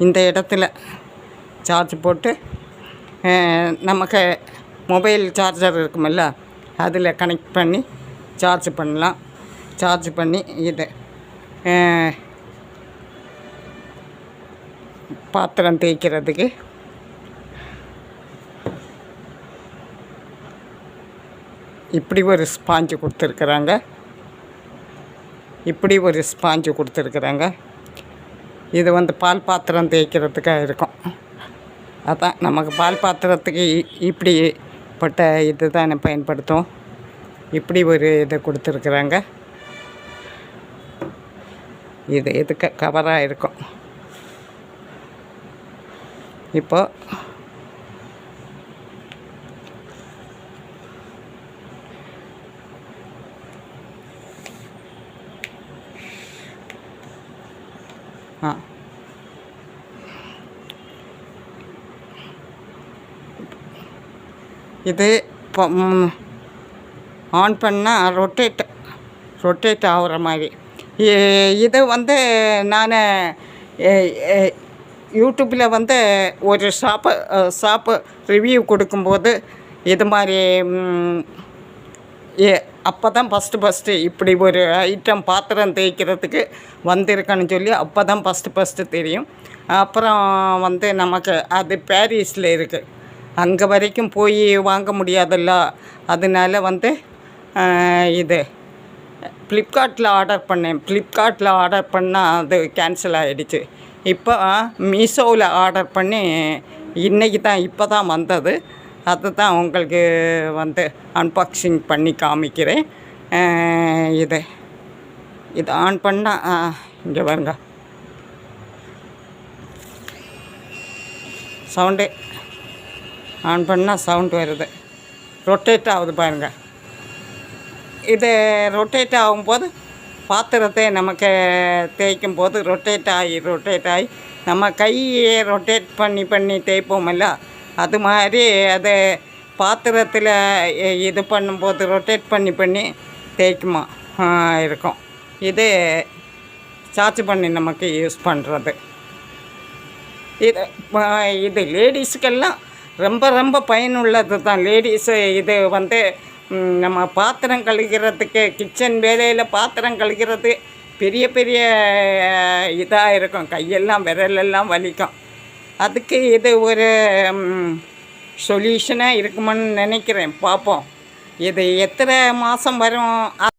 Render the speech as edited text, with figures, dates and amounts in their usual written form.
இந்த இடத்துல சார்ஜ் போட்டு நமக்கு மொபைல் சார்ஜர் இருக்குமில்ல, அதில் கனெக்ட் பண்ணி சார்ஜ் பண்ணலாம். சார்ஜ் பண்ணி இது பாத்திரம் தேய்க்கிறதுக்கு இப்படி ஒரு ஸ்பாஞ்சு கொடுத்துருக்குறாங்க. இது வந்து பால் பாத்திரம் தேய்க்கிறதுக்காக இருக்கும். அதான் நமக்கு பால் பாத்திரத்துக்கு இப்படிப்பட்ட இது தான் பயன்படுத்தும். இப்படி ஒரு இதை கொடுத்துருக்குறாங்க. இது எதுக்கு கவராக இருக்கும். இப்போ இது இப்போ ஆன் பண்ணால் ரொட்டேட் ஆகிற மாதிரி. இது வந்து நான் யூடியூப்பில் வந்து ஒரு ஷாப்பு ரிவ்யூ கொடுக்கும்போது இது மாதிரி அப்போ தான் ஃபஸ்ட்டு இப்படி ஒரு ஐட்டம் பாத்திரம் தேய்க்கிறதுக்கு வந்திருக்குன்னு சொல்லி அப்போ தான் ஃபஸ்ட்டு தெரியும். அப்புறம் வந்து நமக்கு அது பாரிஸில் இருக்குது. அங்கே வரைக்கும் போய் வாங்க முடியாதுல்ல. அதனால வந்து இது ஃப்ளிப்கார்ட்டில் ஆர்டர் பண்ணால் அது கேன்சல் ஆகிடுச்சு. இப்போ மீஷோவில் ஆர்டர் பண்ணி இப்போ தான் வந்தது. அது தான் உங்களுக்கு வந்து அன்பாக்சிங் பண்ணி காமிக்கிறேன். இது ஆன் பண்ணால் இங்கே பாருங்க, சவுண்டு ஆன் பண்ணால் சவுண்டு வருது. ரொட்டேட் ஆகுது பாருங்கள். இது ரொட்டேட் ஆகும்போது பாத்திரத்தை நமக்கு தேய்க்கும் போது ரொட்டேட் ஆகி நம்ம கையை ரொட்டேட் பண்ணி தேய்ப்போமில்ல, அது மாதிரி அது பாத்திரத்தில் இது பண்ணும்போது ரொட்டேட் பண்ணி தேய்க்குமா இருக்கும். இது சார்ஜ் பண்ணி நமக்கு யூஸ் பண்ணுறது. இது லேடிஸுக்கெல்லாம் ரொம்ப பயனுள்ளது தான். லேடிஸு இது வந்து நம்ம பாத்திரம் கழுகிறதுக்கு, கிச்சன் வேலையில் பாத்திரம் கழுகிறது பெரிய இதாக இருக்கும். கையெல்லாம் விரலெல்லாம் வலிக்கும். அதுக்கு இது ஒரு சொல்யூஷனாக இருக்குமான்னு நினைக்கிறேன். பார்ப்போம் இது எத்தனை மாதம் வரும்.